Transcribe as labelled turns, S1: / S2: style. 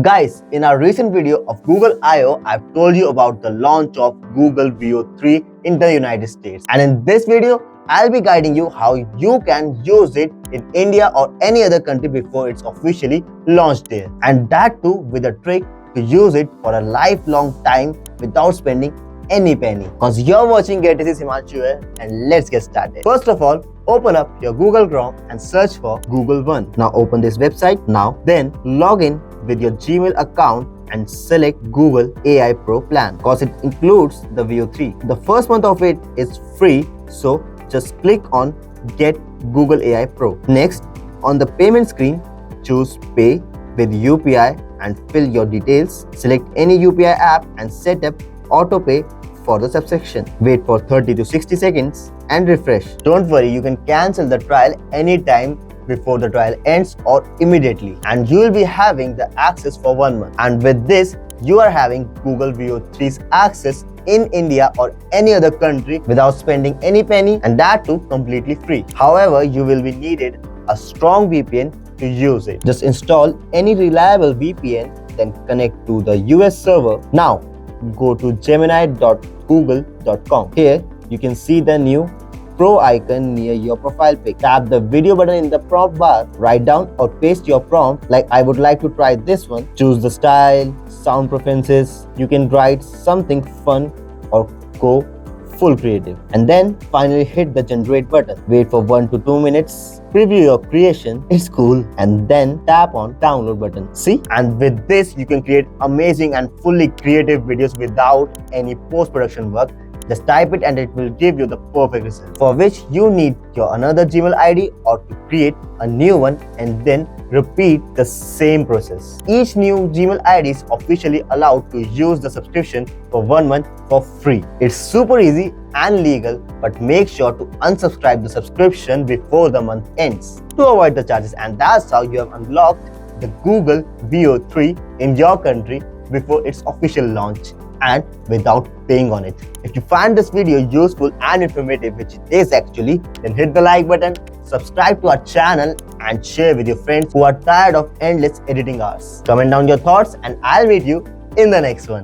S1: Guys, in our recent video of Google I/O, I've told you about the launch of Google Veo 3 in the United States. And in this video, I'll be guiding you how you can use it in India or any other country before it's officially launched there. And that too with a trick to use it for a lifelong time without spending any penny. Cause you're watching GetAssist Himanshu here, and let's get started. First of all, open up your Google Chrome and search for Google One. Now open this website now. Then log in with your Gmail account and select Google AI Pro plan cause it includes the Veo 3. The first month of it is free, so just click on Get Google AI Pro. Next, on the payment screen, choose Pay with UPI and fill your details. Select any UPI app and set up autopay for the subsection. Wait for 30 to 60 seconds and refresh. Don't worry, you can cancel the trial anytime before the trial ends or immediately, and you will be having the access for 1 month. And with this, you are having Google Veo 3's access in India or any other country without spending any penny, and that too completely free. However, you will be needed a strong VPN to use it. Just install any reliable VPN, then connect to the US server. Now go to gemini.google.com. Here you can see the new Pro icon near your profile pic. Tap the video button in the prompt bar, write down or paste your prompt like I would like to try this one. Choose the style, sound preferences. You can write something fun or go full creative. And then finally hit the generate button. Wait for 1 to 2 minutes. Preview your creation, it's cool, and then tap on download button. See? And with this, you can create amazing and fully creative videos without any post-production work. Just type it and it will give you the perfect result, for which you need your another Gmail ID or to create a new one and then repeat the same process. Each new Gmail ID is officially allowed to use the subscription for 1 month for free. It's super easy and legal, but make sure to unsubscribe the subscription before the month ends to avoid the charges, and that's how you have unlocked the Google Veo 3 in your country before its official launch and without paying on it. If you find this video useful and informative, which it is actually, then hit the like button, subscribe to our channel and share with your friends who are tired of endless editing hours. Comment down your thoughts and I'll meet you in the next one.